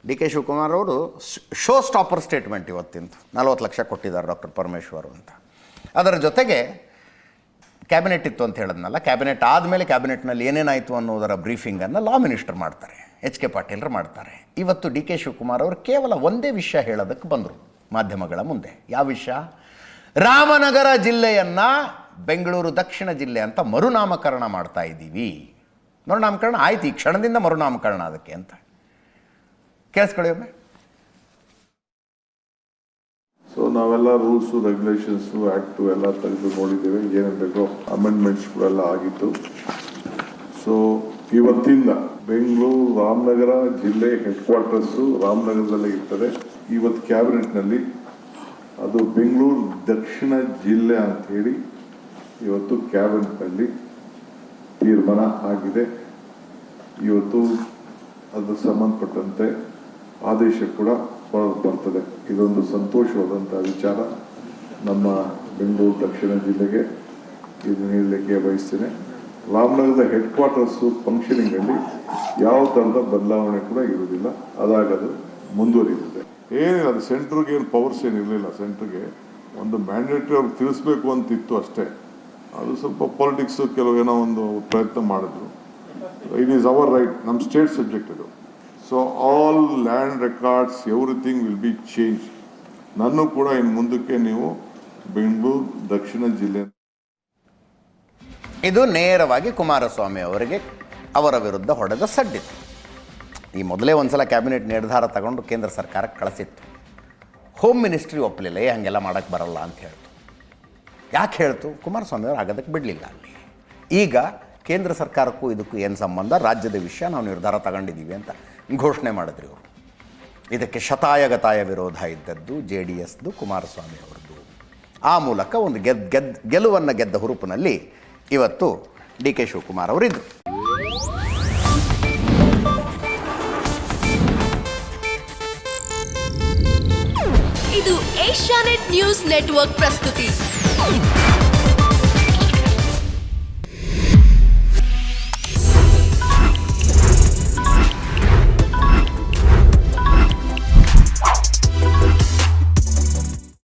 D K Shivakumar ಅವರು show stopper statement ಇವತ್ತಿಂದು 40 lakh ಕೊಟ್ಟಿದ್ದಾರೆ doctor Parameshwar ಅಂತ. ಅದರ ಜೊತೆಗೆ ಕ್ಯಾಬಿನೆಟ್ ಇತ್ತು ಅಂತ ಹೇಳಿದ್ನಲ್ಲ, ಕ್ಯಾಬಿನೆಟ್ ಆದಮೇಲೆ ಕ್ಯಾಬಿನೆಟ್ನಲ್ಲಿ ಏನೇನಾಯಿತು ಅನ್ನೋದರ ಬ್ರೀಫಿಂಗನ್ನು ಲಾ ಮಿನಿಸ್ಟರ್ ಮಾಡ್ತಾರೆ, ಎಚ್ ಕೆ ಪಾಟೀಲ್ರು ಮಾಡ್ತಾರೆ. ಇವತ್ತು ಡಿ ಕೆ ಶಿವಕುಮಾರ್ ಅವರು ಕೇವಲ ಒಂದೇ ವಿಷಯ ಹೇಳೋದಕ್ಕೆ ಬಂದರು ಮಾಧ್ಯಮಗಳ ಮುಂದೆ. ಯಾವ ವಿಷಯ? ರಾಮನಗರ ಜಿಲ್ಲೆಯನ್ನು ಬೆಂಗಳೂರು ದಕ್ಷಿಣ ಜಿಲ್ಲೆ ಅಂತ ಮರುನಾಮಕರಣ ಮಾಡ್ತಾ ಇದ್ದೀವಿ. ಮರುನಾಮಕರಣ ಆಯ್ತು, ಈ ಕ್ಷಣದಿಂದ ಮರುನಾಮಕರಣ ಅದಕ್ಕೆ ಅಂತ. ಕೇಳಿಸ್ಕೊಳ್ಳಿ ಒಮ್ಮೆ. ಸೊ ನಾವೆಲ್ಲ ರೂಲ್ಸು ರೆಗ್ಯುಲೇಷನ್ಸು ಆ್ಯಕ್ಟು ಎಲ್ಲ ತೆಗೆದು ನೋಡಿದ್ದೇವೆ, ಏನೇನು ಬೇಕೋ ಅಮೆಂಡ್ಮೆಂಟ್ಸ್ಗಳೆಲ್ಲ ಆಗಿತ್ತು. ಸೊ ಇವತ್ತಿಂದ ಬೆಂಗಳೂರು ರಾಮನಗರ ಜಿಲ್ಲೆ ಹೆಡ್ ಕ್ವಾರ್ಟರ್ಸು ರಾಮನಗರದಲ್ಲೇ ಇರ್ತದೆ. ಇವತ್ತು ಕ್ಯಾಬಿನೆಟ್ನಲ್ಲಿ ಅದು ಬೆಂಗಳೂರು ದಕ್ಷಿಣ ಜಿಲ್ಲೆ ಅಂತ ಹೇಳಿ ಇವತ್ತು ಕ್ಯಾಬಿನೆಟ್ನಲ್ಲಿ ತೀರ್ಮಾನ ಆಗಿದೆ. ಇವತ್ತು ಅದು ಸಂಬಂಧಪಟ್ಟಂತೆ ಆದೇಶ ಕೂಡ ಹೊರಗೆ ಬರ್ತದೆ. ಇದೊಂದು ಸಂತೋಷವಾದಂಥ ವಿಚಾರ ನಮ್ಮ ಬೆಂಗಳೂರು ದಕ್ಷಿಣ ಜಿಲ್ಲೆಗೆ. ಇದನ್ನು ಹೇಳಲಿಕ್ಕೆ ಬಯಸ್ತೇನೆ. ರಾಮನಗರದ ಹೆಡ್ ಕ್ವಾರ್ಟರ್ಸು ಫಂಕ್ಷನಿಂಗಲ್ಲಿ ಯಾವ ಥರದ ಬದಲಾವಣೆ ಕೂಡ ಇರುವುದಿಲ್ಲ, ಅದಾಗದು ಮುಂದುವರಿಯುತ್ತದೆ. ಏನಿಲ್ಲ, ಅದು ಸೆಂಟ್ರಿಗೆ ಏನು ಪವರ್ಸ್ ಏನಿರಲಿಲ್ಲ. ಸೆಂಟ್ರಿಗೆ ಒಂದು ಮ್ಯಾಂಡೇಟ್ರಿ ಅವ್ರಿಗೆ ತಿಳಿಸ್ಬೇಕು ಅಂತಿತ್ತು ಅಷ್ಟೇ. ಅದು ಸ್ವಲ್ಪ ಪಾಲಿಟಿಕ್ಸು ಕೆಲವು ಏನೋ ಒಂದು ಪ್ರಯತ್ನ ಮಾಡಿದ್ರು. ಇಟ್ ಈಸ್ ಅವರ್ ರೈಟ್, ನಮ್ಮ ಸ್ಟೇಟ್ ಸಬ್ಜೆಕ್ಟ್ ಇದು. So all land records everything will be change. ನಾನು ಕೂಡ ಇನ್ನು ಮುಂದಕ್ಕೆ ನೀವು ಬೆಂಗಳೂರು ದಕ್ಷಿಣ ಜಿಲ್ಲೆ. ಇದು ನೇರವಾಗಿ ಕುಮಾರಸ್ವಾಮಿ ಅವರಿಗೆ ಅವರ ವಿರುದ್ಧ ಹೊಡೆದ ಸಡ್ಡಿತ್ತು. ಈ ಮೊದಲೇ ಒಂದ್ಸಲ ಕ್ಯಾಬಿನೆಟ್ ನಿರ್ಧಾರ ತಗೊಂಡು ಕೇಂದ್ರ ಸರ್ಕಾರಕ್ಕೆ ಕಳಿಸಿತ್ತು. ಹೋಮ್ ಮಿನಿಸ್ಟ್ರಿ ಒಪ್ಪಲಿಲ್ಲ, ಹಾಗೆಲ್ಲ ಮಾಡೋಕ್ಕೆ ಬರಲ್ಲ ಅಂತ ಹೇಳ್ತು. ಯಾಕೆ ಹೇಳ್ತು? ಕುಮಾರಸ್ವಾಮಿ ಅವರು ಆಗೋದಕ್ಕೆ ಬಿಡಲಿಲ್ಲ ಅಲ್ಲಿ. ಈಗ ಕೇಂದ್ರ ಸರ್ಕಾರಕ್ಕೂ ಇದಕ್ಕೂ ಏನು ಸಂಬಂಧ, ರಾಜ್ಯದ ವಿಷಯ ನಾವು ನಿರ್ಧಾರ ತಗೊಂಡಿದ್ದೀವಿ ಅಂತ ಘೋಷಣೆ ಮಾಡಿದ್ರಿ ಅವರು. ಇದಕ್ಕೆ ಶತಾಯಗತಾಯ ವಿರೋಧ ಇದ್ದದ್ದು JDSದು, ಕುಮಾರಸ್ವಾಮಿ ಅವರದ್ದು. ಆ ಮೂಲಕ ಒಂದು ಗೆಲುವನ್ನು ಗೆದ್ದ ಹುರುಪಿನಲ್ಲಿ ಇವತ್ತು ಡಿ ಕೆ ಶಿವಕುಮಾರ್ ಅವರಿದ್ದರು. ಇದು ಏಷ್ಯಾನೆಟ್ ನ್ಯೂಸ್ ನೆಟ್ವರ್ಕ್ ಪ್ರಸ್ತುತಿ.